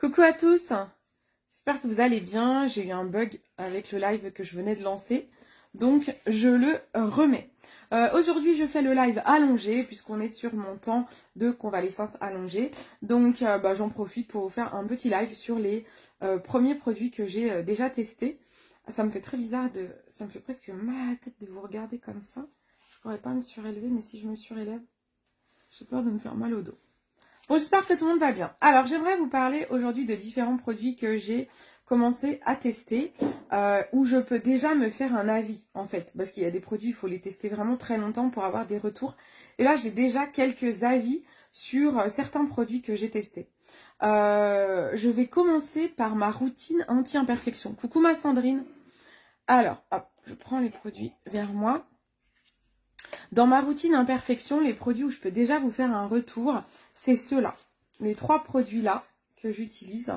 Coucou à tous, j'espère que vous allez bien. J'ai eu un bug avec le live que je venais de lancer, donc je le remets. Aujourd'hui je fais le live allongé puisqu'on est sur mon temps de convalescence allongée. Donc j'en profite pour vous faire un petit live sur les premiers produits que j'ai déjà testés. Ça me fait très bizarre, ça me fait presque mal à la tête de vous regarder comme ça. Je pourrais pas me surélever, mais si je me surélève, j'ai peur de me faire mal au dos. Bon, j'espère que tout le monde va bien. Alors, j'aimerais vous parler aujourd'hui de différents produits que j'ai commencé à tester, où je peux déjà me faire un avis, en fait. Parce qu'il y a des produits, il faut les tester vraiment très longtemps pour avoir des retours. Et là, j'ai déjà quelques avis sur certains produits que j'ai testés. Je vais commencer par ma routine anti-imperfection. Coucou ma Sandrine. Alors, hop, je prends les produits vers moi. Dans ma routine imperfection, les produits où je peux déjà vous faire un retour, c'est ceux-là. Les trois produits-là que j'utilise.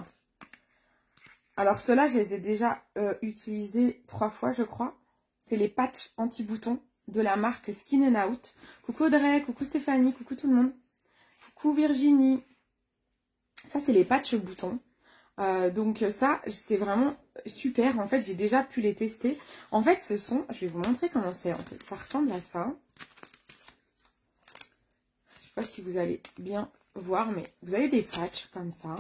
Alors ceux-là, je les ai déjà utilisés 3 fois, je crois. C'est les patchs anti-boutons de la marque Skin & Out. Coucou Audrey, coucou Stéphanie, coucou tout le monde. Coucou Virginie. Ça, c'est les patchs boutons. Donc ça, c'est vraiment super. En fait, j'ai déjà pu les tester. En fait, ce sont... Je vais vous montrer comment c'est. En fait, ça ressemble à ça. Je sais pas si vous allez bien voir, mais vous avez des patchs comme ça.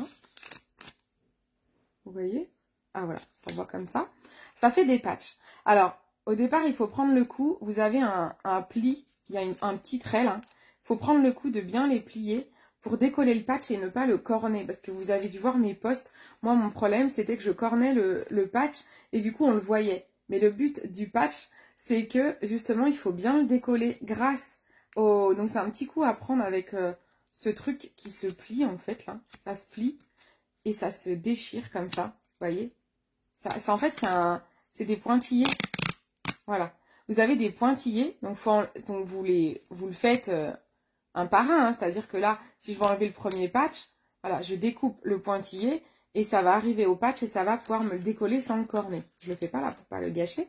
Vous voyez? Ah voilà, ça voit comme ça. Ça fait des patchs. Alors, au départ, il faut prendre le coup. Vous avez un pli, il y a un petit trait là. Il faut prendre le coup de bien les plier pour décoller le patch et ne pas le corner. Parce que vous avez dû voir mes posts. Moi, mon problème, c'était que je cornais le patch et du coup, on le voyait. Mais le but du patch, c'est que justement, il faut bien le décoller grâce au... Donc, c'est un petit coup à prendre avec ce truc qui se plie en fait là. Ça se plie. Et ça se déchire comme ça, vous voyez. En fait, c'est des pointillés. Voilà. Vous avez des pointillés, donc vous le faites un par un. Hein, c'est-à-dire que là, si je veux enlever le premier patch, voilà, je découpe le pointillé et ça va arriver au patch et ça va pouvoir me le décoller sans le corner. Je le fais pas là pour pas le gâcher.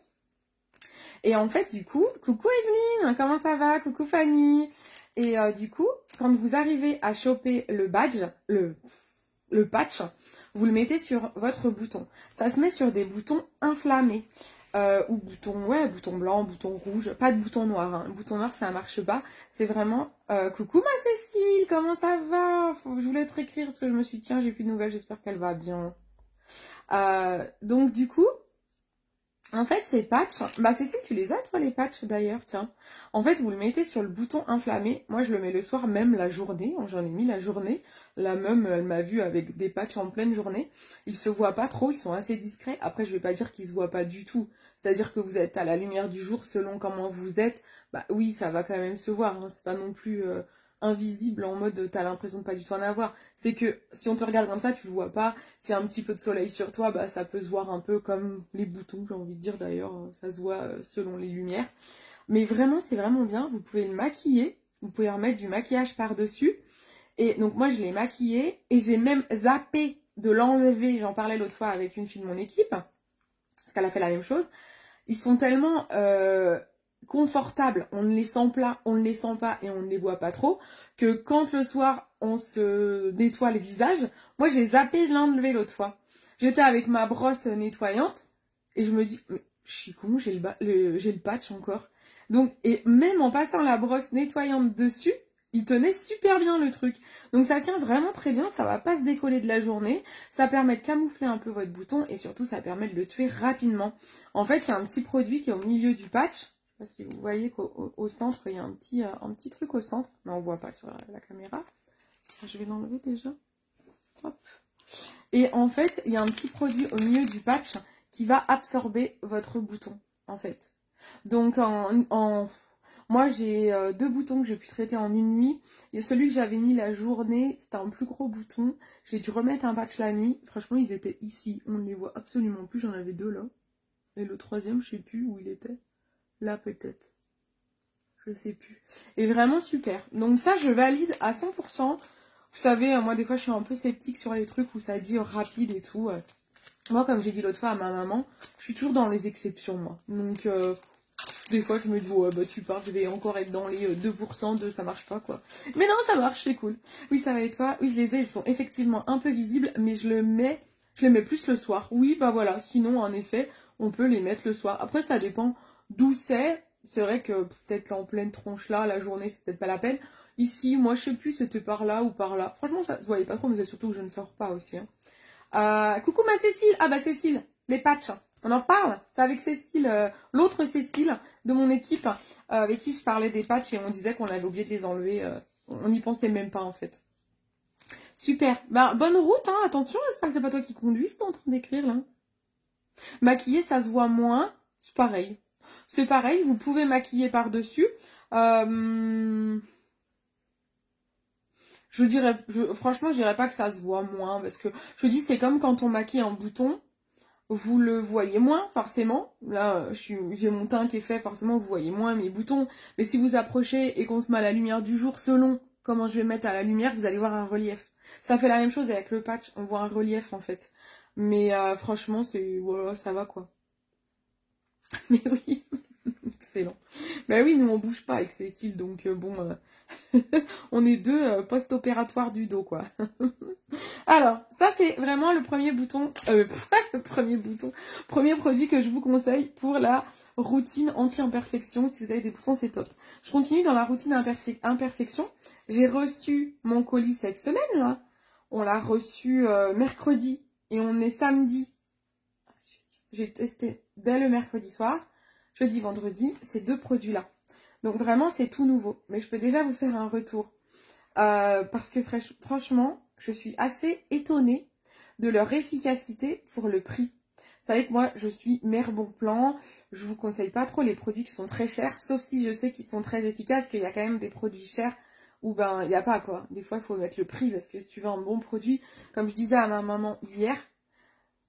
Et en fait, du coup, coucou Evelyne, comment ça va? Coucou Fanny. Et du coup, quand vous arrivez à choper le badge, le patch, vous le mettez sur votre bouton. Ça se met sur des boutons inflammés. Ou boutons, ouais, bouton blanc, bouton rouge. Pas de bouton noir. Hein. Le bouton noir, ça marche pas. C'est vraiment... coucou ma Cécile, comment ça va? Je voulais te écrire parce que je me suis dit, tiens, j'ai plus de nouvelles, j'espère qu'elle va bien. Donc du coup... En fait, ces patchs, Cécile, tu les as, toi, les patchs, d'ailleurs, tiens. En fait, vous le mettez sur le bouton inflammé. Moi, je le mets le soir, même la journée. J'en ai mis la journée. La même, elle m'a vu avec des patchs en pleine journée. Ils se voient pas trop, ils sont assez discrets. Après, je vais pas dire qu'ils se voient pas du tout. C'est-à-dire que vous êtes à la lumière du jour, selon comment vous êtes. Bah oui, ça va quand même se voir. Hein. C'est pas non plus... invisible en mode t'as l'impression de pas du tout en avoir. C'est que si on te regarde comme ça, tu le vois pas. S'il y a un petit peu de soleil sur toi, bah ça peut se voir un peu comme les boutons, j'ai envie de dire d'ailleurs, ça se voit selon les lumières. Mais vraiment, c'est vraiment bien. Vous pouvez le maquiller, vous pouvez remettre du maquillage par-dessus. Et donc moi, je l'ai maquillé et j'ai même zappé de l'enlever. J'en parlais l'autre fois avec une fille de mon équipe, parce qu'elle a fait la même chose. Ils sont tellement... confortables, on ne les sent pas, on ne les sent pas et on ne les voit pas trop, que quand le soir on se nettoie le visage, moi j'ai zappé de l'enlever l'autre fois. J'étais avec ma brosse nettoyante et je me dis, mais je suis con, j'ai le patch encore. Donc, et même en passant la brosse nettoyante dessus, il tenait super bien le truc. Donc ça tient vraiment très bien, ça va pas se décoller de la journée, ça permet de camoufler un peu votre bouton et surtout ça permet de le tuer rapidement. En fait, il y a un petit produit qui est au milieu du patch. Je sais pas si vous voyez qu'au centre, il y a un petit truc au centre. Mais on ne voit pas sur la caméra. Je vais l'enlever déjà. Hop. Et en fait, il y a un petit produit au milieu du patch qui va absorber votre bouton, en fait. Donc, moi, j'ai 2 boutons que j'ai pu traiter en une nuit. Et celui que j'avais mis la journée, c'était un plus gros bouton. J'ai dû remettre un patch la nuit. Franchement, ils étaient ici. On ne les voit absolument plus. J'en avais 2 là. Et le troisième, je sais plus où il était. Là peut-être. Je sais plus. Et vraiment super. Donc ça, je valide à 100%. Vous savez, moi des fois, je suis un peu sceptique sur les trucs où ça dit rapide et tout. Moi, comme j'ai dit l'autre fois à ma maman, je suis toujours dans les exceptions, moi. Donc, Des fois, je me dis, ouais, bah tu pars, je vais encore être dans les 2% de ça marche pas, quoi. Mais non, ça marche, c'est cool. Oui, ça va et toi? Oui, je les ai, ils sont effectivement un peu visibles, mais je les mets plus le soir. Oui, bah voilà, sinon, en effet, on peut les mettre le soir. Après, ça dépend d'où c'est. C'est vrai que peut-être en pleine tronche là, la journée, c'est peut-être pas la peine. Ici, moi, je sais plus, c'était par là ou par là. Franchement, ça se voyait pas trop, mais c'est surtout que je ne sors pas aussi, hein. Coucou ma Cécile. Ah bah Cécile, les patchs. On en parle. C'est avec Cécile, l'autre Cécile de mon équipe, avec qui je parlais des patchs et on disait qu'on avait oublié de les enlever. On n'y pensait même pas en fait. Super. Bah bonne route, hein. Attention, j'espère que c'est pas toi qui conduis, c'est en train d'écrire là. Maquiller, ça se voit moins. C'est pareil. C'est pareil, vous pouvez maquiller par-dessus. Franchement, je dirais pas que ça se voit moins, parce que je dis, c'est comme quand on maquille un bouton, vous le voyez moins, forcément. Là, j'ai mon teint qui est fait, forcément, vous voyez moins mes boutons. Mais si vous approchez et qu'on se met à la lumière du jour, selon comment je vais mettre à la lumière, vous allez voir un relief. Ça fait la même chose avec le patch, on voit un relief, en fait. Mais franchement, voilà, ça va, quoi. Mais oui, excellent. Mais oui, nous, on bouge pas avec Cécile, donc bon... on est deux post-opératoires du dos, quoi. Alors, ça, c'est vraiment le premier bouton, le premier produit que je vous conseille pour la routine anti-imperfection. Si vous avez des boutons, c'est top. Je continue dans la routine imperfection. J'ai reçu mon colis cette semaine, là. On l'a reçu mercredi et on est samedi. J'ai testé dès le mercredi soir, jeudi, vendredi, ces deux produits-là. Donc vraiment, c'est tout nouveau. Mais je peux déjà vous faire un retour. Parce que franchement, je suis assez étonnée de leur efficacité pour le prix. Vous savez que moi, je suis mère bon plan. Je vous conseille pas trop les produits qui sont très chers, sauf si je sais qu'ils sont très efficaces, qu'il y a quand même des produits chers où ben il n'y a pas quoi. Des fois, il faut mettre le prix parce que si tu veux un bon produit, comme je disais à ma maman hier,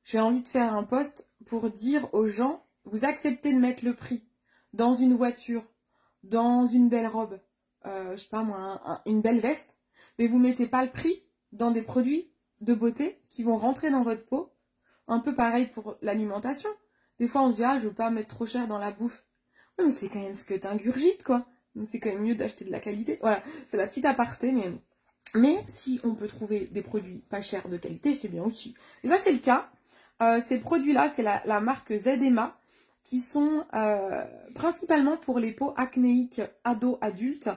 j'ai envie de faire un post pour dire aux gens, vous acceptez de mettre le prix dans une voiture, dans une belle robe, je sais pas moi, une belle veste, mais vous mettez pas le prix dans des produits de beauté qui vont rentrer dans votre peau. Un peu pareil pour l'alimentation. Des fois on se dit, ah je veux pas mettre trop cher dans la bouffe. Ouais, mais c'est quand même ce que t'ingurgites, quoi. Donc c'est quand même mieux d'acheter de la qualité. Voilà, c'est la petite aparté, mais si on peut trouver des produits pas chers de qualité, c'est bien aussi. Et ça c'est le cas. Ces produits-là, c'est la marque Zema, qui sont principalement pour les peaux acnéiques ado-adultes.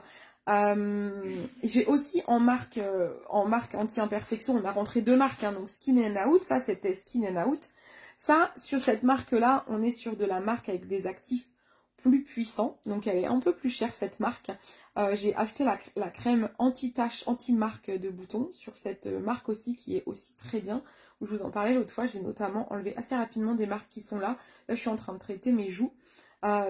J'ai aussi en marque anti-imperfection, on a rentré deux marques, hein, donc Skin and Out, ça c'était Skin and Out. Ça, sur cette marque-là, on est sur de la marque avec des actifs plus puissants, donc elle est un peu plus chère cette marque. J'ai acheté la crème anti-tache, anti-marque de boutons sur cette marque aussi, qui est aussi très bien. Où je vous en parlais l'autre fois, j'ai notamment enlevé assez rapidement des marques qui sont là. Là, je suis en train de traiter mes joues.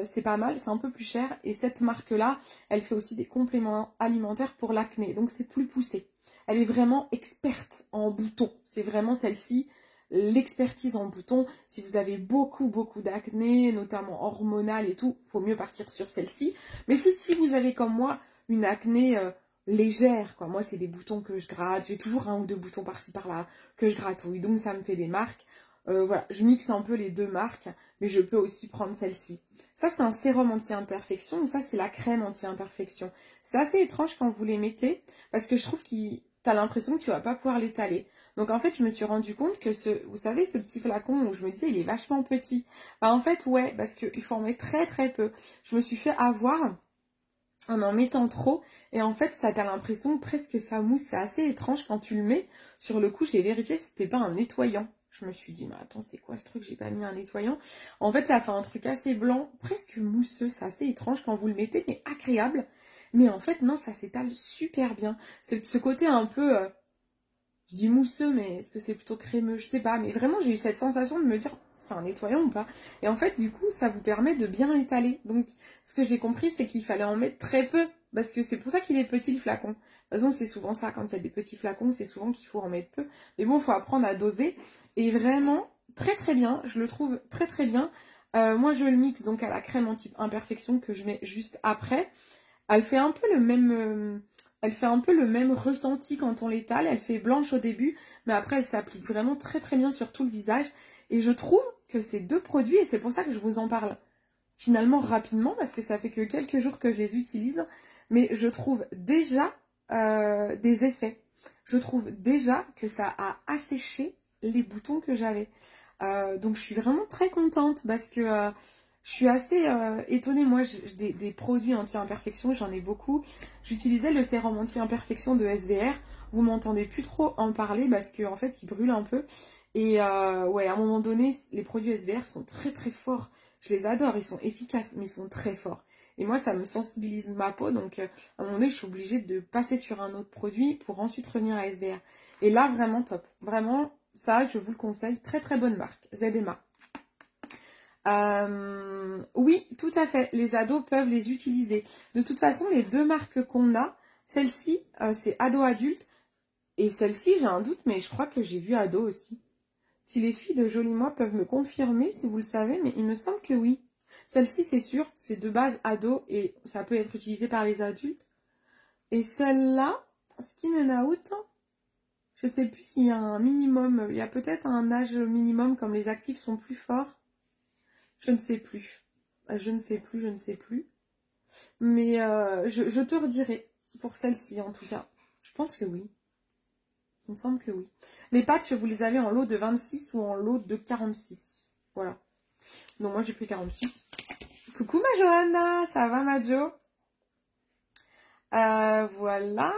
C'est pas mal, c'est un peu plus cher. Et cette marque-là, elle fait aussi des compléments alimentaires pour l'acné. Donc, c'est plus poussé. Elle est vraiment experte en boutons. C'est vraiment celle-ci, l'expertise en boutons. Si vous avez beaucoup d'acné, notamment hormonal et tout, faut mieux partir sur celle-ci. Mais si vous avez comme moi une acné... légère, quoi. Moi, c'est des boutons que je gratte. J'ai toujours un ou deux boutons par-ci, par-là que je gratouille. Donc, ça me fait des marques. Voilà, je mixe un peu les deux marques, mais je peux aussi prendre celle-ci. Ça, c'est un sérum anti-imperfection, et ça, c'est la crème anti-imperfection. C'est assez étrange quand vous les mettez, parce que je trouve que t'as l'impression que tu vas pas pouvoir l'étaler. Donc, en fait, je me suis rendu compte que vous savez, ce petit flacon où je me disais, il est vachement petit. Bah, en fait, ouais, parce qu'il faut en mettre très peu. Je me suis fait avoir en mettant trop, et en fait ça t'as l'impression presque que ça mousse, c'est assez étrange quand tu le mets. Sur le coup j'ai vérifié, c'était pas un nettoyant. Je me suis dit mais attends, c'est quoi ce truc, j'ai pas mis un nettoyant. En fait ça fait un truc assez blanc, presque mousseux, c'est assez étrange quand vous le mettez, mais agréable. Mais en fait non, ça s'étale super bien. C'est ce côté un peu je dis mousseux, mais est-ce que c'est plutôt crémeux, je sais pas, mais vraiment j'ai eu cette sensation de me dire c'est un nettoyant ou pas. Et en fait, du coup, ça vous permet de bien l'étaler. Donc, ce que j'ai compris, c'est qu'il fallait en mettre très peu, parce que c'est pour ça qu'il est petit le flacon. De toute façon, c'est souvent ça, quand il y a des petits flacons, c'est souvent qu'il faut en mettre peu. Mais bon, il faut apprendre à doser. Et vraiment, très bien, je le trouve très bien. Moi, je le mixe donc à la crème anti-imperfection que je mets juste après. Elle fait un peu le même... Elle fait un peu le même ressenti quand on l'étale. Elle fait blanche au début, mais après, elle s'applique vraiment très bien sur tout le visage. Et je trouve que ces deux produits, et c'est pour ça que je vous en parle, finalement rapidement parce que ça fait que quelques jours que je les utilise, mais je trouve déjà des effets. Je trouve déjà que ça a asséché les boutons que j'avais. Donc je suis vraiment très contente parce que je suis assez étonnée. Moi, des produits anti-imperfection, j'en ai beaucoup. J'utilisais le sérum anti-imperfection de SVR. Vous m'entendez plus trop en parler parce qu'en fait, il brûle un peu. Et ouais, à un moment donné, les produits SVR sont très très forts. Je les adore, ils sont efficaces, mais ils sont très forts. Et moi, ça me sensibilise ma peau, donc à un moment donné, je suis obligée de passer sur un autre produit pour ensuite revenir à SVR. Et là, vraiment top. Vraiment, ça, je vous le conseille. Très très bonne marque, ZMA. Oui, tout à fait. Les ados peuvent les utiliser. De toute façon, les deux marques qu'on a, celle-ci, c'est ado-adulte. Et celle-ci, j'ai un doute, mais je crois que j'ai vu ado aussi. Si les filles de Joli Moi peuvent me confirmer, si vous le savez, mais il me semble que oui. Celle-ci, c'est sûr, c'est de base ado et ça peut être utilisé par les adultes. Et celle-là, Skin and Out, je ne sais plus s'il y a un minimum, il y a peut-être un âge minimum comme les actifs sont plus forts. Je ne sais plus. Je ne sais plus, je ne sais plus. Mais je te redirai pour celle-ci en tout cas. Je pense que oui. Il me semble que oui. Les patchs, vous les avez en lot de 26 ou en lot de 46. Voilà. Donc moi j'ai pris 46. Coucou ma Johanna, ça va ma Jo? Voilà.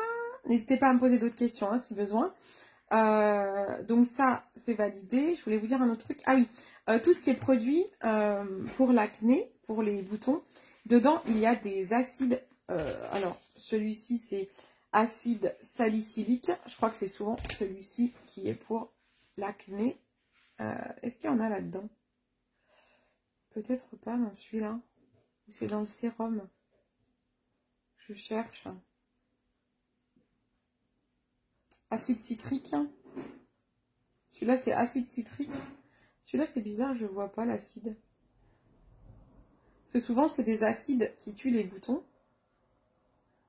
N'hésitez pas à me poser d'autres questions hein, si besoin. Donc ça, c'est validé. Je voulais vous dire un autre truc. Ah oui, tout ce qui est produit pour l'acné, pour les boutons, dedans, il y a des acides. Alors, celui-ci, c'est acide salicylique. Je crois que c'est souvent celui-ci qui est pour l'acné. Est-ce qu'il y en a là-dedans? Peut-être pas dans celui-là. C'est dans le sérum. Je cherche. Acide citrique. Celui-là, c'est acide citrique. Celui-là, c'est bizarre, je vois pas l'acide. Parce que souvent, c'est des acides qui tuent les boutons.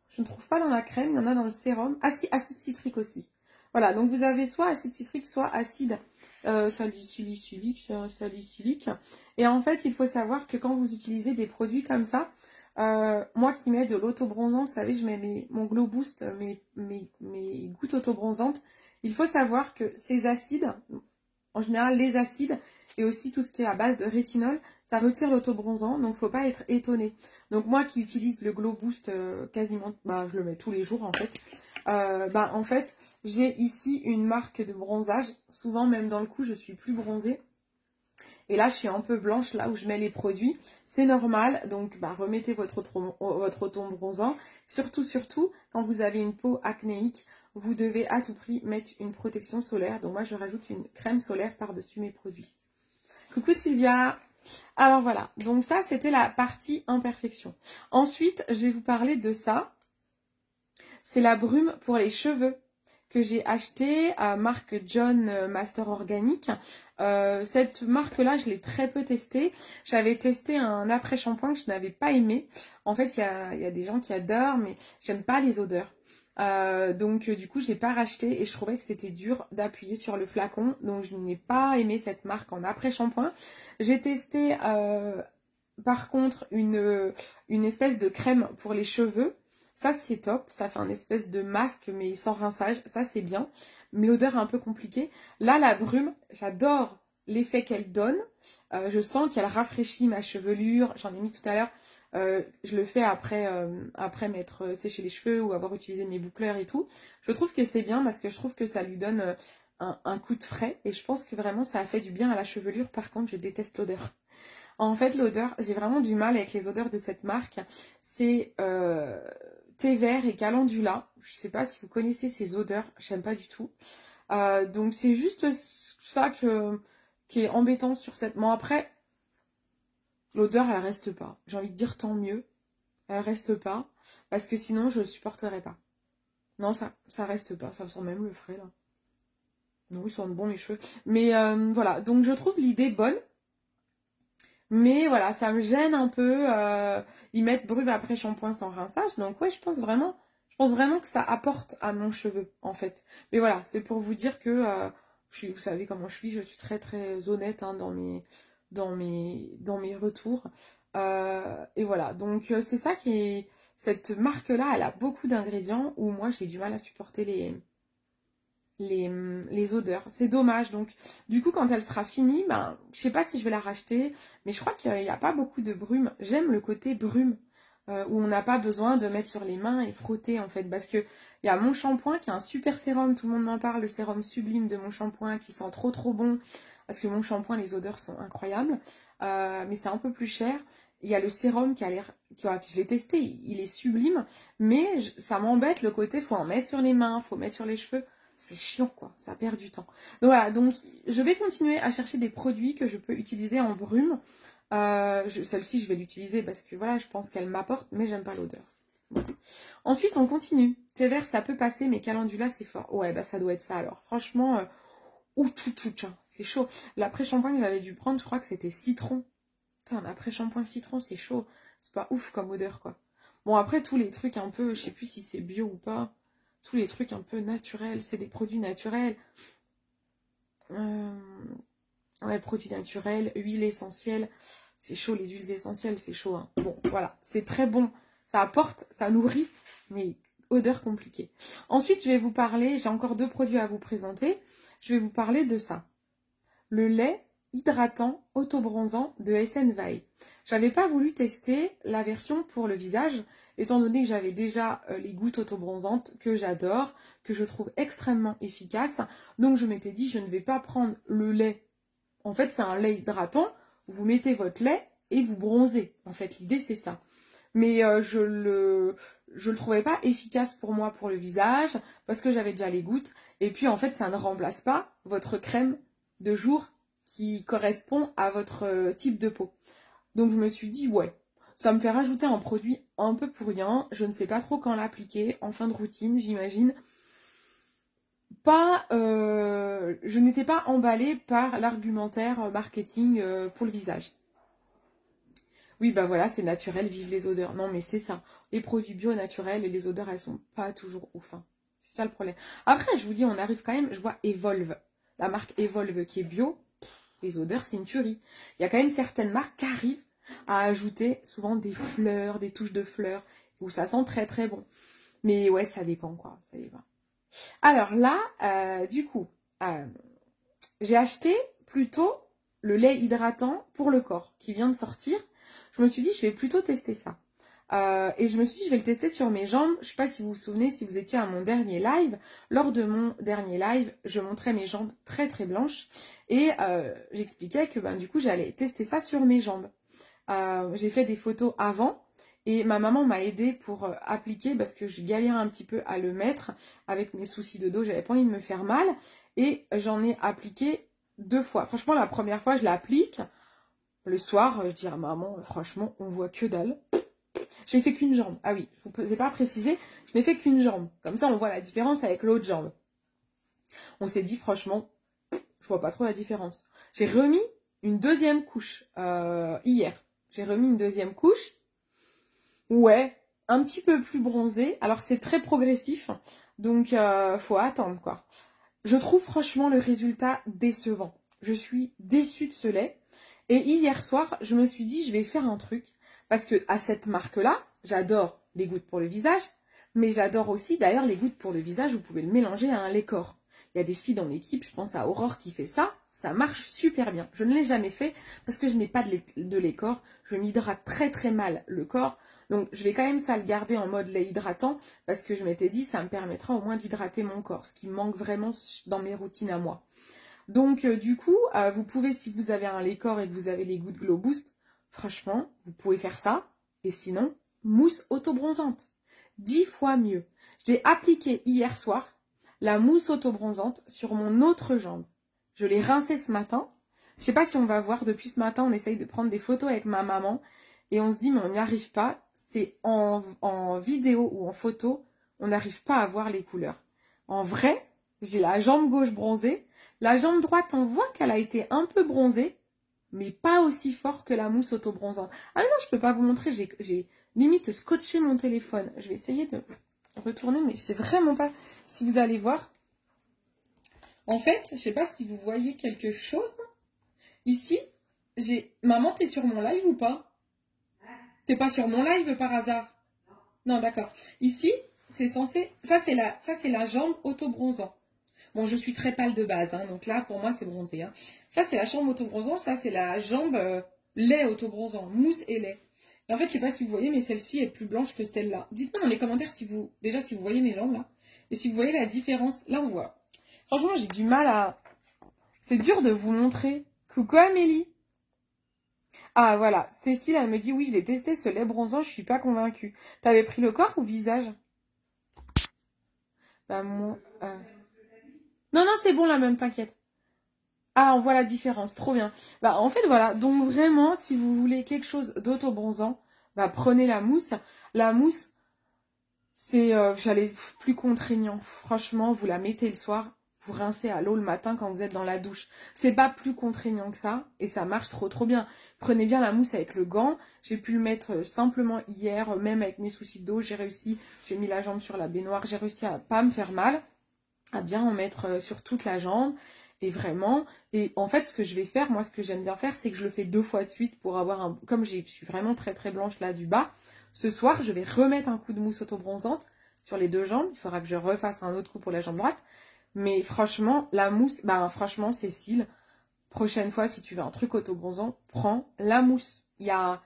Je ne trouve pas dans la crème, il y en a dans le sérum. Ah si, acide citrique aussi. Voilà, donc vous avez soit acide citrique, soit acide salicylique. Et en fait, il faut savoir que quand vous utilisez des produits comme ça, moi qui mets de l'auto-bronzant, vous savez, je mets mon Glow Boost, mes gouttes auto-bronzantes. Il faut savoir que ces acides, en général les acides, et aussi tout ce qui est à base de rétinol, ça retire l'auto-bronzant, donc faut pas être étonné. Donc moi qui utilise le Glow Boost quasiment, je le mets tous les jours en fait. En fait, j'ai ici une marque de bronzage. Souvent même dans le cou, je suis plus bronzée. Et là, je suis un peu blanche là où je mets les produits. C'est normal, donc remettez votre auto-bronzant. Surtout, quand vous avez une peau acnéique, vous devez à tout prix mettre une protection solaire. Donc moi, je rajoute une crème solaire par-dessus mes produits. Coucou Sylvia. Alors voilà, donc ça, c'était la partie imperfection. Ensuite, je vais vous parler de ça. C'est la brume pour les cheveux que j'ai acheté à marque John Master Organic. Cette marque-là, je l'ai très peu testée. J'avais testé un après-shampoing que je n'avais pas aimé. En fait, il y a des gens qui adorent, mais j'aime pas les odeurs. Donc du coup, je l'ai pas racheté et je trouvais que c'était dur d'appuyer sur le flacon. Donc je n'ai pas aimé cette marque en après-shampoing. J'ai testé par contre une espèce de crème pour les cheveux. Ça, c'est top. Ça fait un espèce de masque, mais sans rinçage. Ça, c'est bien. Mais l'odeur est un peu compliquée. Là, la brume, j'adore l'effet qu'elle donne. Je sens qu'elle rafraîchit ma chevelure. J'en ai mis tout à l'heure. Je le fais après m'être séché les cheveux ou avoir utilisé mes boucleurs et tout. Je trouve que c'est bien parce que je trouve que ça lui donne un coup de frais. Et je pense que vraiment, ça a fait du bien à la chevelure. Par contre, je déteste l'odeur. En fait, l'odeur, j'ai vraiment du mal avec les odeurs de cette marque. C'est thé vert et calendula. Je sais pas si vous connaissez ces odeurs, j'aime pas du tout. Donc c'est juste ça qui est embêtant sur cette... Bon après, l'odeur elle reste pas. J'ai envie de dire tant mieux. Elle reste pas. Parce que sinon je supporterais pas. Non, ça reste pas. Ça sent même le frais là. Non, ils sentent bon les cheveux. Mais voilà, donc je trouve l'idée bonne. Mais voilà, ça me gêne un peu. Ils mettent brume après shampoing sans rinçage. Donc ouais, je pense vraiment que ça apporte à mon cheveu, en fait. Mais voilà, c'est pour vous dire que vous savez comment je suis très très honnête hein, dans mes retours. Et voilà, donc c'est ça qui est... Cette marque-là, elle a beaucoup d'ingrédients où moi j'ai du mal à supporter les odeurs. C'est dommage. Donc, du coup, quand elle sera finie, ben, je sais pas si je vais la racheter, mais je crois qu'il n'y a pas beaucoup de brume. J'aime le côté brume, où on n'a pas besoin de mettre sur les mains et frotter, en fait. Parce que il y a mon shampoing qui a un super sérum, tout le monde m'en parle, le sérum sublime de mon shampoing qui sent trop trop bon. Parce que mon shampoing, les odeurs sont incroyables. Mais c'est un peu plus cher. Il y a le sérum qui a l'air, je l'ai testé, il est sublime, mais ça m'embête le côté, faut en mettre sur les mains, faut mettre sur les cheveux. C'est chiant, quoi. Ça perd du temps. Donc voilà, donc je vais continuer à chercher des produits que je peux utiliser en brume. Celle-ci, je vais l'utiliser parce que voilà, je pense qu'elle m'apporte, mais j'aime pas l'odeur. Voilà. Ensuite, on continue. Thé vert, ça peut passer, mais calendula, c'est fort. Ouais, bah ça doit être ça alors. Franchement, c'est chaud. L'après-shampoing que j'avais dû prendre, je crois que c'était citron. Putain, l'après-shampoing citron, c'est chaud. C'est pas ouf comme odeur, quoi. Bon, après, tous les trucs un peu, je sais plus si c'est bio ou pas. Tous les trucs un peu naturels, c'est des produits naturels. Ouais, produits naturels, huile essentielle. C'est chaud, les huiles essentielles, c'est chaud. Hein. Bon, voilà, c'est très bon. Ça apporte, ça nourrit, mais odeur compliquée. Ensuite, je vais vous parler, j'ai encore 2 produits à vous présenter. Je vais vous parler de ça. Le lait hydratant auto-bronzant de SN Vai. J'avais pas voulu tester la version pour le visage, étant donné que j'avais déjà les gouttes auto-bronzantes que j'adore, que je trouve extrêmement efficaces. Donc je m'étais dit, je ne vais pas prendre le lait. En fait, c'est un lait hydratant. Vous mettez votre lait et vous bronzez. En fait, l'idée, c'est ça. Mais je le trouvais pas efficace pour moi pour le visage, parce que j'avais déjà les gouttes. Et puis, en fait, ça ne remplace pas votre crème de jour qui correspond à votre type de peau. Donc je me suis dit, ouais, ça me fait rajouter un produit un peu pour rien. Je ne sais pas trop quand l'appliquer, en fin de routine, j'imagine. Je n'étais pas emballée par l'argumentaire marketing pour le visage. Oui, bah voilà, c'est naturel, vive les odeurs. Non, mais c'est ça. Les produits bio naturels et les odeurs, elles sont pas toujours ouf. Hein. C'est ça le problème. Après, je vous dis, on arrive quand même, je vois Evolve. La marque Evolve qui est bio, les odeurs, c'est une tuerie. Il y a quand même certaines marques qui arrivent à ajouter souvent des fleurs, des touches de fleurs, où ça sent très très bon. Mais ouais, ça dépend quoi, ça dépend. Alors là, du coup, j'ai acheté plutôt le lait hydratant pour le corps qui vient de sortir. Je me suis dit, je vais plutôt tester ça. Et je me suis dit, je vais le tester sur mes jambes. Je ne sais pas si vous vous souvenez, si vous étiez à mon dernier live. Lors de mon dernier live, je montrais mes jambes très très blanches. Et j'expliquais que du coup, j'allais tester ça sur mes jambes. J'ai fait des photos avant. Et ma maman m'a aidée pour appliquer parce que je galérais un petit peu à le mettre avec mes soucis de dos. J'avais pas envie de me faire mal. Et j'en ai appliqué 2 fois. Franchement, la première fois, je l'applique. Le soir, je dis à maman, franchement, on voit que dalle. J'ai fait qu'une jambe. Ah oui, je ne vous ai pas précisé, je n'ai fait qu'une jambe. Comme ça, on voit la différence avec l'autre jambe. On s'est dit, franchement, je vois pas trop la différence. J'ai remis une deuxième couche hier. J'ai remis une deuxième couche. Ouais, un petit peu plus bronzée. Alors, c'est très progressif. Donc, faut attendre, quoi. Je trouve franchement le résultat décevant. Je suis déçue de ce lait. Et hier soir, je me suis dit, je vais faire un truc. Parce que à cette marque-là, j'adore les gouttes pour le visage. Mais j'adore aussi, d'ailleurs, les gouttes pour le visage, vous pouvez le mélanger à un lait corps. Il y a des filles dans l'équipe, je pense à Aurore qui fait ça. Ça marche super bien. Je ne l'ai jamais fait parce que je n'ai pas de lait corps. Je m'hydrate très très mal le corps. Donc je vais quand même ça le garder en mode lait hydratant parce que je m'étais dit ça me permettra au moins d'hydrater mon corps, ce qui me manque vraiment dans mes routines à moi. Donc du coup, vous pouvez, si vous avez un lait corps et que vous avez les gouttes Glow Boost, franchement, vous pouvez faire ça. Et sinon, mousse auto-bronzante. 10 fois mieux. J'ai appliqué hier soir la mousse auto-bronzante sur mon autre jambe. Je l'ai rincée ce matin. Je sais pas si on va voir, depuis ce matin, on essaye de prendre des photos avec ma maman. Et on se dit, mais on n'y arrive pas. C'est en vidéo ou en photo, on n'arrive pas à voir les couleurs. En vrai, j'ai la jambe gauche bronzée. La jambe droite, on voit qu'elle a été un peu bronzée, mais pas aussi fort que la mousse auto-bronzante. Ah non, je peux pas vous montrer, j'ai limite scotché mon téléphone. Je vais essayer de retourner, mais je sais vraiment pas si vous allez voir. En fait, je sais pas si vous voyez quelque chose. Ici, maman, t'es sur mon live ou pas? T'es pas sur mon live par hasard? Non, d'accord. Ici, c'est censé... Ça, c'est la jambe auto-bronzant. Bon, je suis très pâle de base, hein, donc là, pour moi, c'est bronzé. Hein. Ça, c'est la jambe auto-bronzant. Ça, c'est la jambe lait auto-bronzant. Mousse et lait. Et en fait, je sais pas si vous voyez, mais celle-ci est plus blanche que celle-là. Dites-moi dans les commentaires si vous... Déjà, si vous voyez mes jambes, là. Et si vous voyez la différence. Là, on voit. Franchement, j'ai du mal à... C'est dur de vous montrer. Coucou Amélie. Ah, voilà. Cécile, elle me dit, oui, je l'ai testé, ce lait bronzant, je suis pas convaincue. T'avais pris le corps ou visage? Bah, moi... Non, non, c'est bon, là, même, t'inquiète. Ah, on voit la différence, trop bien. Bah, en fait, voilà. Donc, vraiment, si vous voulez quelque chose d'auto-bronzant, bah, prenez la mousse. La mousse, c'est, j'allais plus contraignant. Franchement, vous la mettez le soir, vous rincez à l'eau le matin quand vous êtes dans la douche. C'est pas plus contraignant que ça, et ça marche trop, trop bien. Prenez bien la mousse avec le gant. J'ai pu le mettre simplement hier, même avec mes soucis d'eau, j'ai réussi. J'ai mis la jambe sur la baignoire, j'ai réussi à pas me faire mal, à bien en mettre sur toute la jambe. Et vraiment, et en fait, ce que je vais faire, moi, ce que j'aime bien faire, c'est que je le fais 2 fois de suite pour avoir un... Comme je suis vraiment très très blanche là du bas, ce soir, je vais remettre un coup de mousse auto-bronzante sur les 2 jambes. Il faudra que je refasse un autre coup pour la jambe droite. Mais franchement, la mousse, ben franchement, Cécile, prochaine fois, si tu veux un truc auto-bronzant, prends la mousse. Il y a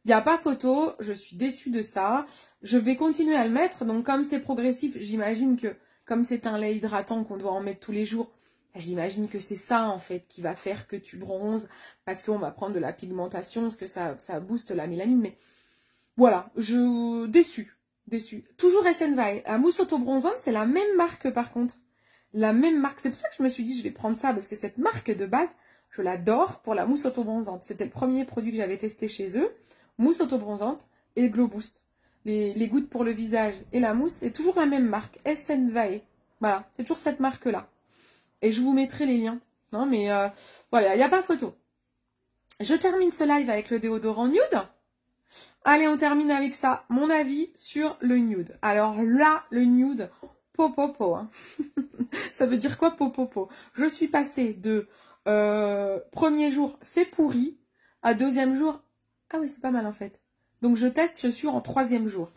pas photo, je suis déçue de ça. Je vais continuer à le mettre. Donc, comme c'est progressif, j'imagine que, comme c'est un lait hydratant qu'on doit en mettre tous les jours, j'imagine que c'est ça, en fait, qui va faire que tu bronzes, parce qu'on va prendre de la pigmentation, parce que ça booste la mélanine, mais voilà, déçue. Toujours SNVI. La mousse auto-bronzante, c'est la même marque, par contre. La même marque. C'est pour ça que je me suis dit, je vais prendre ça, parce que cette marque de base, je l'adore pour la mousse auto-bronzante. C'était le premier produit que j'avais testé chez eux. Mousse auto-bronzante et le Glow Boost. Les gouttes pour le visage et la mousse, c'est toujours la même marque, SNVI. Voilà, c'est toujours cette marque-là. Et je vous mettrai les liens. Non, mais voilà, il n'y a pas photo. Je termine ce live avec le déodorant nude. Allez, on termine avec ça. Mon avis sur le nude. Alors là, le nude, popopo. Hein. Ça veut dire quoi, popopo? Je suis passée de premier jour, c'est pourri, à deuxième jour, ah oui, c'est pas mal en fait. Donc je teste, je suis en 3e jour.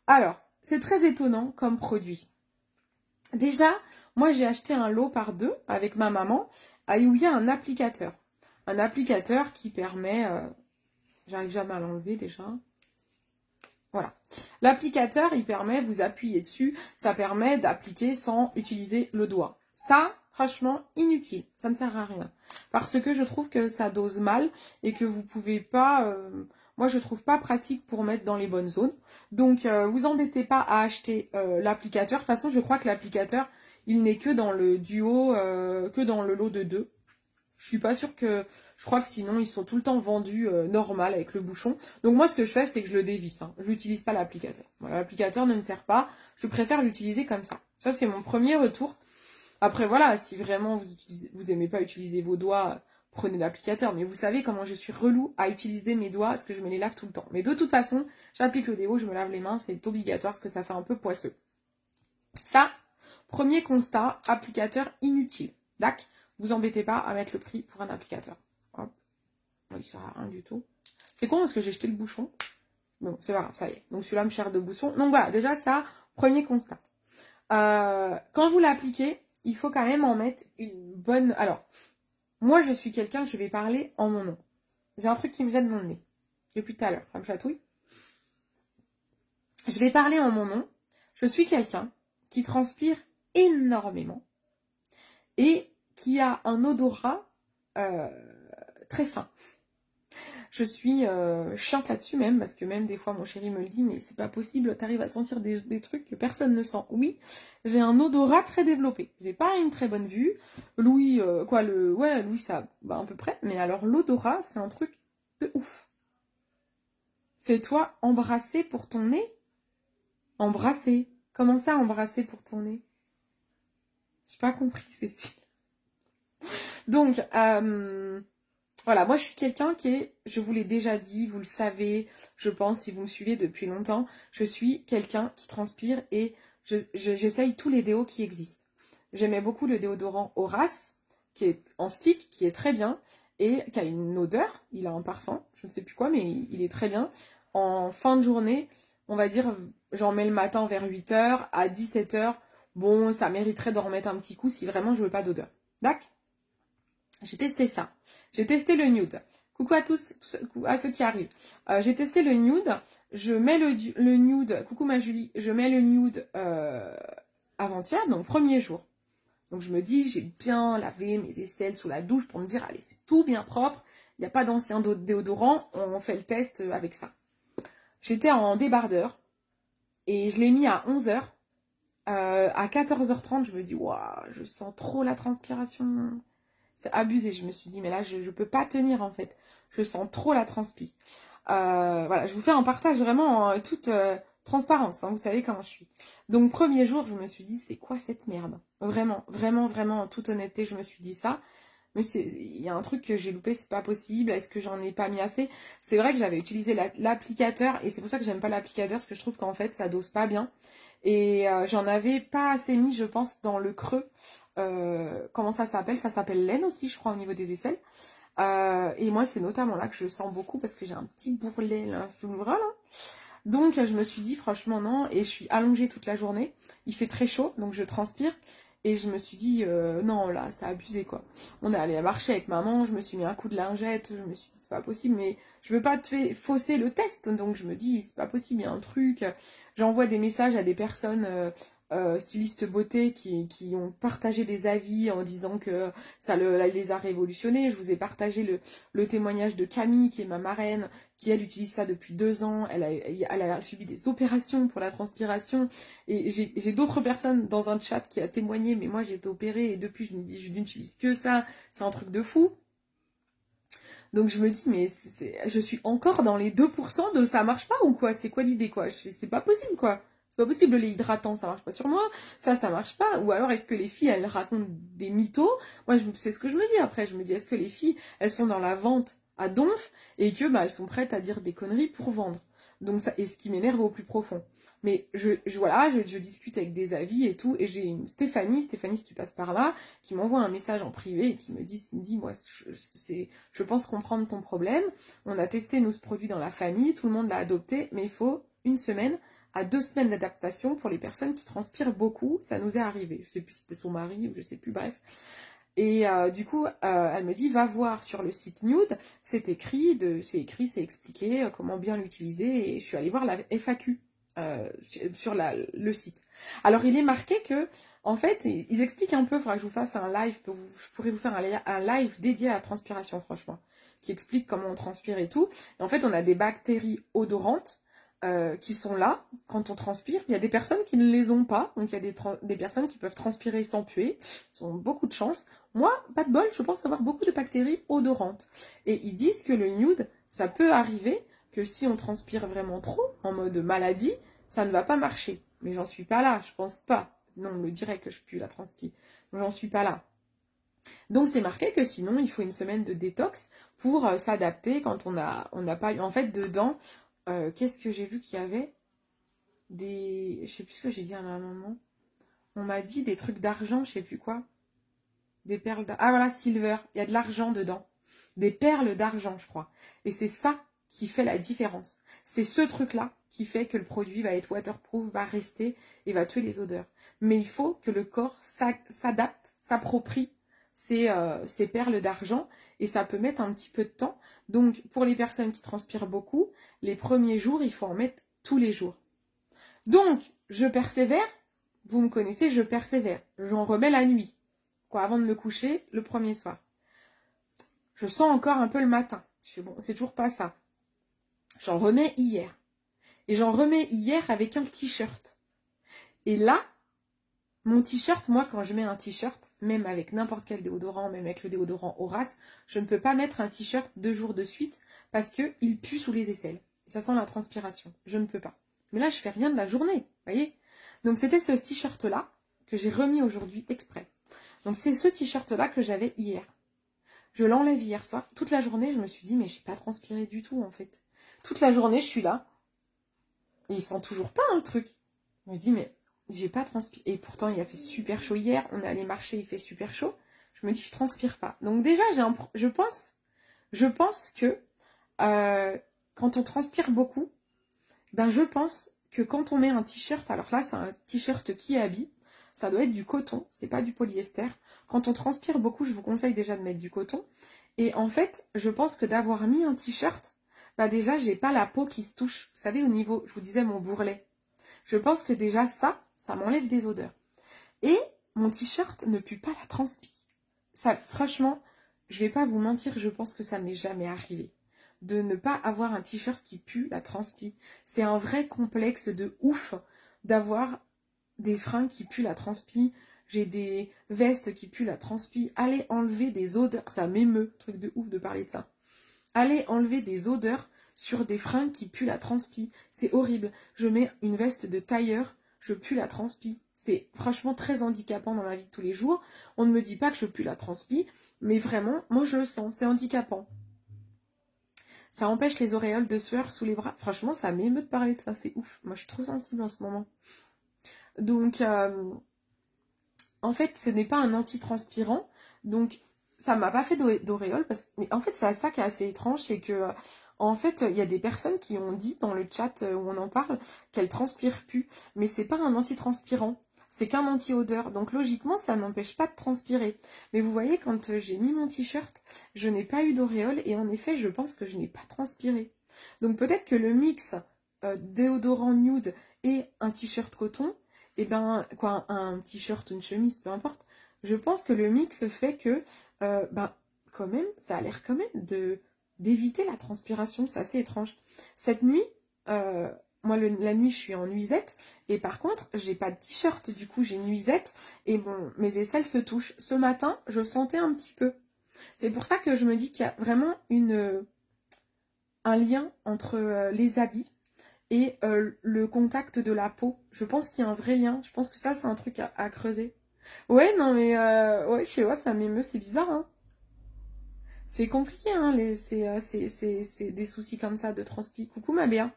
Alors, c'est très étonnant comme produit. Déjà, moi, j'ai acheté un lot par 2 avec ma maman, où il y a un applicateur. Un applicateur qui permet... j'arrive jamais à l'enlever déjà. Voilà. L'applicateur, il permet, vous appuyez dessus, ça permet d'appliquer sans utiliser le doigt. Ça, franchement, inutile. Ça ne sert à rien. Parce que je trouve que ça dose mal et que vous pouvez pas... moi, je trouve pas pratique pour mettre dans les bonnes zones. Donc, vous embêtez pas à acheter l'applicateur. De toute façon, je crois que l'applicateur, il n'est que dans le duo, que dans le lot de 2. Je suis pas sûre que... Je crois que sinon, ils sont tout le temps vendus normal avec le bouchon. Donc moi, ce que je fais, c'est que je le dévisse. Hein. Je n'utilise pas l'applicateur. Voilà, l'applicateur ne me sert pas. Je préfère l'utiliser comme ça. Ça, c'est mon premier retour. Après, voilà, si vraiment vous aimez pas utiliser vos doigts, prenez l'applicateur. Mais vous savez comment je suis relou à utiliser mes doigts parce que je me les lave tout le temps. Mais de toute façon, j'applique le déo, je me lave les mains. C'est obligatoire parce que ça fait un peu poisseux. Ça, premier constat, applicateur inutile. D'accord ? Vous embêtez pas à mettre le prix pour un applicateur. Hop. Il sert à rien du tout. C'est con parce que j'ai jeté le bouchon. Bon, c'est pas grave, ça y est. Donc celui-là me sert de bouchon. Donc voilà, déjà ça, premier constat. Quand vous l'appliquez, il faut quand même en mettre une bonne... Alors, moi je suis quelqu'un, je vais parler en mon nom. J'ai un truc qui me gêne mon nez. Depuis tout à l'heure, ça me chatouille. Je vais parler en mon nom. Je suis quelqu'un qui transpire énormément. Et qui a un odorat très fin. Je suis chiante là-dessus même, parce que même des fois mon chéri me le dit, mais c'est pas possible, t'arrives à sentir des trucs que personne ne sent. Oui, j'ai un odorat très développé. J'ai pas une très bonne vue. Louis, Louis ça va à peu près, mais alors l'odorat, c'est un truc de ouf. Fais-toi embrasser pour ton nez. Embrasser. Comment ça, embrasser pour ton nez? J'ai pas compris, Cécile. Donc, voilà, moi je suis quelqu'un qui est, je vous l'ai déjà dit, vous le savez, je pense, si vous me suivez depuis longtemps, je suis quelqu'un qui transpire et j'essaye tous les déos qui existent. J'aimais beaucoup le déodorant Horace, qui est en stick, qui est très bien, et qui a une odeur, il a un parfum, je ne sais plus quoi, mais il est très bien. en fin de journée, on va dire, j'en mets le matin vers 8h, à 17h. Bon, ça mériterait d'en remettre un petit coup si vraiment je veux pas d'odeur. D'accord? J'ai testé ça. J'ai testé le nude. Coucou à tous, à ceux qui arrivent. J'ai testé le nude. Je mets le nude. Coucou ma Julie. Je mets le nude avant-hier, donc premier jour. Donc je me dis, j'ai bien lavé mes aisselles sous la douche pour me dire, allez, c'est tout bien propre. Il n'y a pas d'ancien déodorant. On fait le test avec ça. J'étais en débardeur et je l'ai mis à 11h. À 14h30, je me dis, waouh, je sens trop la transpiration. C'est abusé. Je me suis dit, mais là, je peux pas tenir en fait. Je sens trop la transpi. Voilà, je vous fais un partage vraiment en toute transparence. Hein, vous savez comment je suis. Donc, premier jour, je me suis dit, c'est quoi cette merde? Vraiment, vraiment, vraiment, en toute honnêteté, je me suis dit ça. Mais il y a un truc que j'ai loupé, c'est pas possible. Est-ce que j'en ai pas mis assez? C'est vrai que j'avais utilisé l'applicateur et c'est pour ça que j'aime pas l'applicateur parce que je trouve qu'en fait, ça dose pas bien. Et j'en avais pas assez mis, je pense, dans le creux. Comment ça s'appelle? Ça s'appelle laine aussi, je crois, au niveau des aisselles. Et moi, c'est notamment là que je sens beaucoup parce que j'ai un petit bourrelet là sous le bras là. Donc, je me suis dit, franchement, non. Et je suis allongée toute la journée. Il fait très chaud, donc je transpire. Et je me suis dit, non, là, ça a abusé, quoi. On est allé marcher avec maman, je me suis mis un coup de lingette, je me suis dit, c'est pas possible, mais je veux pas te fausser le test. Donc, je me dis, c'est pas possible, il y a un truc. J'envoie des messages à des personnes stylistes beauté qui ont partagé des avis en disant que ça les a révolutionnés. Je vous ai partagé le témoignage de Camille, qui est ma marraine, qui elle utilise ça depuis 2 ans. Elle a subi des opérations pour la transpiration. Et j'ai d'autres personnes dans un chat qui a témoigné, mais moi j'ai été opérée et depuis je n'utilise que ça. C'est un truc de fou. Donc je me dis, mais je suis encore dans les 2% de ça marche pas ou quoi? C'est quoi l'idée quoi? C'est pas possible quoi. C'est pas possible, le lait hydratant, ça marche pas sur moi. Ça marche pas. Ou alors est-ce que les filles, elles racontent des mythos? Moi, c'est ce que je me dis après. Je me dis, est-ce que les filles, elles sont dans la vente à donf et que elles sont prêtes à dire des conneries pour vendre? Donc ça, et ce qui m'énerve au plus profond. Mais voilà, je discute avec des avis et tout, et j'ai une Stéphanie, si tu passes par là, qui m'envoie un message en privé et qui me dit, Cindy, moi, je pense comprendre ton problème. On a testé nous ce produit dans la famille, tout le monde l'a adopté, mais il faut 1 semaine à 2 semaines d'adaptation pour les personnes qui transpirent beaucoup. Ça nous est arrivé. Je sais plus si c'était son mari ou je sais plus, bref. Et du coup, elle me dit, va voir sur le site Nude, c'est écrit, c'est expliqué comment bien l'utiliser. Et je suis allée voir la FAQ sur le site. Alors, il est marqué que, en fait, ils expliquent un peu, il faudra que je vous fasse un live, je pourrais vous faire un live dédié à la transpiration, franchement, qui explique comment on transpire et tout. Et en fait, on a des bactéries odorantes qui sont là quand on transpire. Il y a des personnes qui ne les ont pas, donc il y a des personnes qui peuvent transpirer sans puer. Ils ont beaucoup de chance. Moi, pas de bol, je pense avoir beaucoup de bactéries odorantes. Et ils disent que le nude, ça peut arriver que si on transpire vraiment trop, en mode maladie, ça ne va pas marcher. Mais j'en suis pas là, je pense pas. Sinon, on me dirait que je pue la transpi. Mais j'en suis pas là. Donc, c'est marqué que sinon, il faut 1 semaine de détox pour s'adapter quand on n'a pas eu... En fait, dedans, qu'est-ce que j'ai vu qu'il y avait des... Je sais plus ce que j'ai dit à ma maman. On m'a dit des trucs d'argent, je sais plus quoi. Des perles d'argent. Ah voilà, silver. Il y a de l'argent dedans. Des perles d'argent, je crois. Et c'est ça qui fait la différence. C'est ce truc-là qui fait que le produit va être waterproof, va rester et va tuer les odeurs. Mais il faut que le corps s'adapte, s'approprie ces perles d'argent et ça peut mettre un petit peu de temps. Donc, pour les personnes qui transpirent beaucoup, les premiers jours, il faut en mettre tous les jours. Donc, je persévère. Vous me connaissez, je persévère. J'en remets la nuit. Quoi, avant de me coucher, le premier soir. Je sens encore un peu le matin. Je sais, bon, c'est toujours pas ça. J'en remets hier. Et j'en remets hier avec un t-shirt. Et là, mon t-shirt, moi, quand je mets un t-shirt, même avec n'importe quel déodorant, même avec le déodorant Horace, je ne peux pas mettre un t-shirt 2 jours de suite parce qu'il pue sous les aisselles. Ça sent la transpiration. Je ne peux pas. Mais là, je fais rien de la journée. Vous voyez? Donc, c'était ce t-shirt-là que j'ai remis aujourd'hui exprès. Donc, c'est ce t-shirt-là que j'avais hier. Je l'enlève hier soir. Toute la journée, je me suis dit, mais j'ai pas transpiré du tout, en fait. Toute la journée, je suis là. Et il sent toujours pas, le truc. Je me dis, mais j'ai pas transpiré. Et pourtant, il a fait super chaud hier. On est allé marcher, il fait super chaud. Je me dis, je transpire pas. Donc déjà, je pense que quand on transpire beaucoup, Ben je pense que quand on met un t-shirt, alors là c'est un t-shirt qui habille, ça doit être du coton, c'est pas du polyester. Quand on transpire beaucoup, je vous conseille déjà de mettre du coton. Et en fait, je pense que d'avoir mis un t-shirt, bah déjà j'ai pas la peau qui se touche. Vous savez, au niveau, je vous disais mon bourrelet. Je pense que déjà ça m'enlève des odeurs. Et mon t-shirt ne pue pas la transpi. Ça, franchement, je vais pas vous mentir, je pense que ça m'est jamais arrivé de ne pas avoir un t-shirt qui pue la transpi. C'est un vrai complexe de ouf d'avoir des fringues qui puent la transpi. J'ai des vestes qui puent la transpi. Allez enlever des odeurs, ça m'émeut, truc de ouf de parler de ça. Allez enlever des odeurs sur des fringues qui puent la transpi. C'est horrible. Je mets une veste de tailleur, je pue la transpi. C'est franchement très handicapant dans ma vie de tous les jours. On ne me dit pas que je pue la transpi, mais vraiment, moi je le sens, c'est handicapant. Ça empêche les auréoles de sueur sous les bras. Franchement, ça m'émeut de parler de ça, c'est ouf. Moi, je suis trop sensible en ce moment. Donc, en fait, ce n'est pas un antitranspirant. Donc, ça m'a pas fait d'auréoles. Mais en fait, c'est ça qui est assez étrange, c'est que, en fait, il y a des personnes qui ont dit dans le chat où on en parle qu'elles transpirent plus. Mais c'est pas un antitranspirant. C'est qu'un anti-odeur. Donc, logiquement, ça n'empêche pas de transpirer. Mais vous voyez, quand j'ai mis mon t-shirt, je n'ai pas eu d'auréoles. Et en effet, je pense que je n'ai pas transpiré. Donc, peut-être que le mix déodorant nude et un t-shirt coton, et ben, quoi, un t-shirt, une chemise, peu importe. Je pense que le mix fait que, quand même, ça a l'air quand même d'éviter la transpiration. C'est assez étrange. Cette nuit, moi, la nuit, je suis en nuisette. Et par contre, j'ai pas de t-shirt. Du coup, j'ai une nuisette. Et bon, mes aisselles se touchent. Ce matin, je sentais un petit peu. C'est pour ça que je me dis qu'il y a vraiment un lien entre les habits et le contact de la peau. Je pense qu'il y a un vrai lien. Je pense que ça, c'est un truc à creuser. Ouais, non, mais ouais, je sais pas, ça m'émeut, c'est bizarre, hein. C'est compliqué, hein, c'est des soucis comme ça de transpi. Coucou, ma Béa.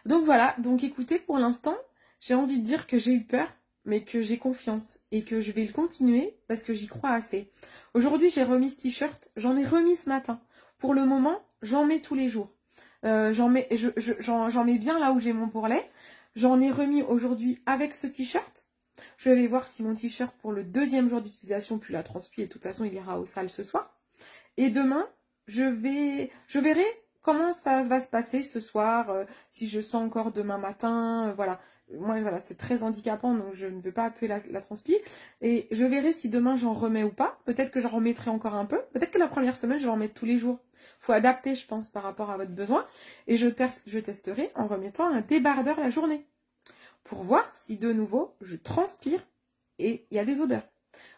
Donc voilà, donc écoutez, pour l'instant, j'ai envie de dire que j'ai eu peur, mais que j'ai confiance et que je vais le continuer parce que j'y crois assez. Aujourd'hui, j'ai remis ce t-shirt, j'en ai remis ce matin. Pour le moment, j'en mets tous les jours. J'en mets bien là où j'ai mon bourrelet. J'en ai remis aujourd'hui avec ce t-shirt. Je vais voir si mon t-shirt pour le deuxième jour d'utilisation pue la transpi et de toute façon il ira aux salles ce soir. Et demain, je verrai comment ça va se passer ce soir, si je sens encore demain matin, voilà. Moi, voilà, c'est très handicapant, donc je ne veux pas appeler la transpi. Et je verrai si demain j'en remets ou pas. Peut-être que j'en remettrai encore un peu. Peut-être que la première semaine, je vais en mettre tous les jours. Faut adapter, je pense, par rapport à votre besoin. Et je testerai en remettant un débardeur la journée. Pour voir si de nouveau, je transpire et il y a des odeurs.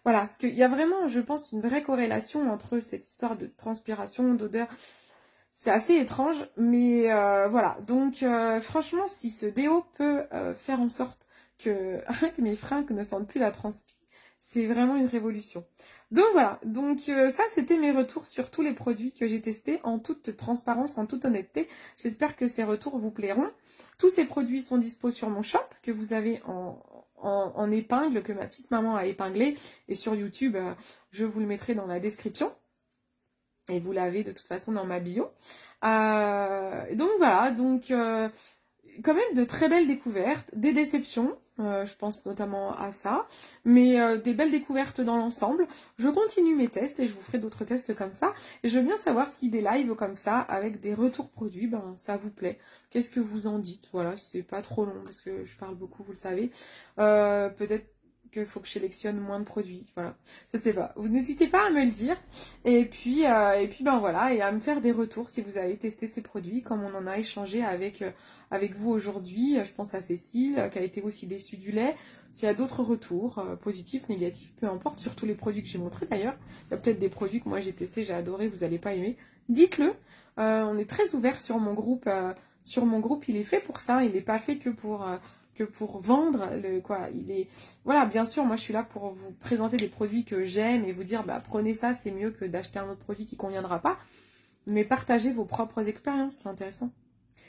Voilà, parce qu'il y a vraiment, je pense, une vraie corrélation entre cette histoire de transpiration, d'odeur. C'est assez étrange, mais voilà. Donc, franchement, si ce déo peut faire en sorte que mes fringues ne sentent plus la transpi, c'est vraiment une révolution. Donc voilà, donc ça c'était mes retours sur tous les produits que j'ai testés en toute transparence, en toute honnêteté. J'espère que ces retours vous plairont. Tous ces produits sont dispo sur mon shop que vous avez en épingle, que ma petite maman a épinglé. Et sur YouTube, je vous le mettrai dans la description. Et vous l'avez de toute façon dans ma bio. Donc voilà, donc quand même de très belles découvertes, des déceptions, je pense notamment à ça, mais des belles découvertes dans l'ensemble. Je continue mes tests et je vous ferai d'autres tests comme ça. Et je veux bien savoir si des lives comme ça, avec des retours produits, ben ça vous plaît. Qu'est-ce que vous en dites? Voilà, c'est pas trop long parce que je parle beaucoup, vous le savez. Peut-être qu'il faut que je sélectionne moins de produits, voilà. Je sais pas. Vous n'hésitez pas à me le dire. Et puis ben voilà, et à me faire des retours si vous avez testé ces produits, comme on en a échangé avec vous aujourd'hui. Je pense à Cécile, qui a été aussi déçue du lait. S'il y a d'autres retours, positifs, négatifs, peu importe, sur tous les produits que j'ai montrés d'ailleurs. Il y a peut-être des produits que moi j'ai testés, j'ai adoré, vous n'allez pas aimer. Dites-le. On est très ouvert sur mon groupe. Il est fait pour ça. Il n'est pas fait que pour vendre voilà, bien sûr, moi je suis là pour vous présenter des produits que j'aime et vous dire bah prenez ça, c'est mieux que d'acheter un autre produit qui conviendra pas, mais partagez vos propres expériences, c'est intéressant.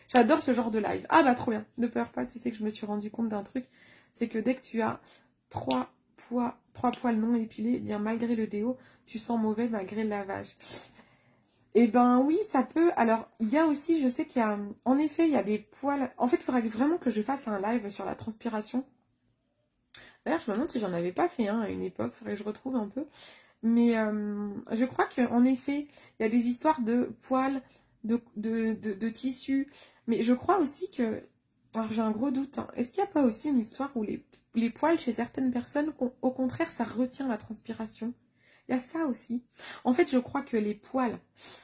J'adore ce genre de live. Ah bah trop bien, ne pleure pas, tu sais que je me suis rendu compte d'un truc, c'est que dès que tu as trois poils non épilés, eh bien malgré le déo, tu sens mauvais malgré le lavage. Eh ben oui, ça peut. Alors, il y a aussi, je sais qu'il y a, en effet, il y a des poils. En fait, il faudrait vraiment que je fasse un live sur la transpiration. D'ailleurs, je me demande si j'en avais pas fait un à une époque, il faudrait que je retrouve un peu. Mais je crois qu'en effet, il y a des histoires de poils, de tissus. Mais je crois aussi que... Alors j'ai un gros doute, hein. Est-ce qu'il n'y a pas aussi une histoire où les poils chez certaines personnes, au contraire, ça retient la transpiration? Il y a ça aussi. En fait, je crois que les poils,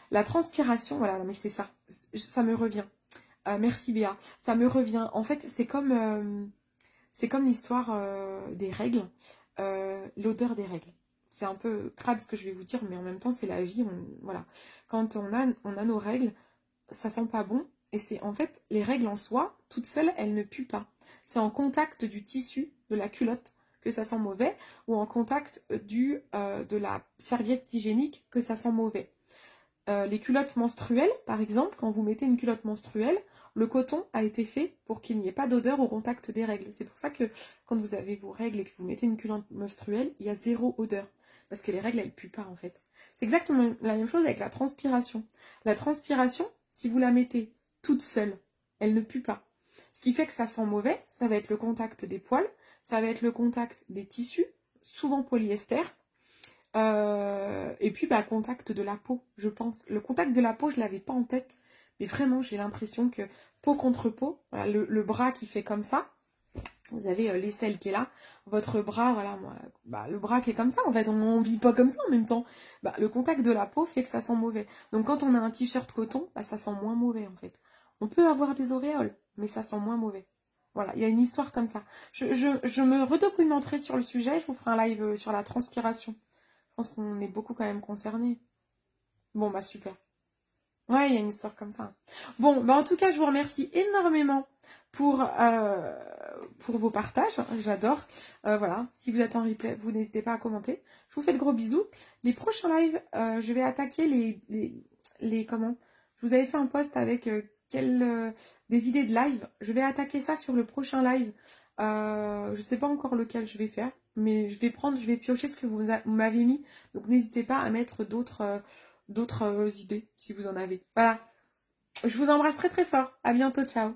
la transpiration, voilà, non, mais c'est ça. Ça me revient. Merci Béa. Ça me revient. En fait, c'est comme l'histoire des règles, l'odeur des règles. C'est un peu crade ce que je vais vous dire, mais en même temps, c'est la vie. Voilà. Quand on a nos règles, ça sent pas bon. Et c'est en fait, les règles en soi, toutes seules, elles ne puent pas. C'est en contact du tissu, de la culotte, que ça sent mauvais, ou en contact de la serviette hygiénique, que ça sent mauvais. Les culottes menstruelles, par exemple, quand vous mettez une culotte menstruelle, le coton a été fait pour qu'il n'y ait pas d'odeur au contact des règles. C'est pour ça que quand vous avez vos règles et que vous mettez une culotte menstruelle, il y a zéro odeur. Parce que les règles, elles puent pas en fait. C'est exactement la même chose avec la transpiration. La transpiration, si vous la mettez toute seule, elle ne pue pas. Ce qui fait que ça sent mauvais, ça va être le contact des poils, ça va être le contact des tissus, souvent polyester, et puis, bah, contact de la peau, je pense. Le contact de la peau, je ne l'avais pas en tête. Mais vraiment, j'ai l'impression que peau contre peau, voilà, le bras qui fait comme ça, vous avez l'aisselle qui est là, votre bras, voilà, moi, bah, le bras qui est comme ça, en fait, on ne vit pas comme ça en même temps. Bah, le contact de la peau fait que ça sent mauvais. Donc, quand on a un t-shirt coton, bah, ça sent moins mauvais, en fait. On peut avoir des auréoles, mais ça sent moins mauvais. Voilà, il y a une histoire comme ça. Je me redocumenterai sur le sujet, je vous ferai un live sur la transpiration. Je pense qu'on est beaucoup quand même concernés. Bon, bah super. Ouais, il y a une histoire comme ça. Bon, bah en tout cas, je vous remercie énormément pour vos partages. J'adore. Voilà, si vous êtes en replay, vous n'hésitez pas à commenter. Je vous fais de gros bisous. Les prochains lives, je vais attaquer les comment? Je vous avais fait un post avec des idées de live. Je vais attaquer ça sur le prochain live. Je sais pas encore lequel je vais faire, mais je vais piocher ce que vous m'avez mis. Donc n'hésitez pas à mettre d'autres idées si vous en avez. Voilà. Je vous embrasse très très fort. À bientôt. Ciao.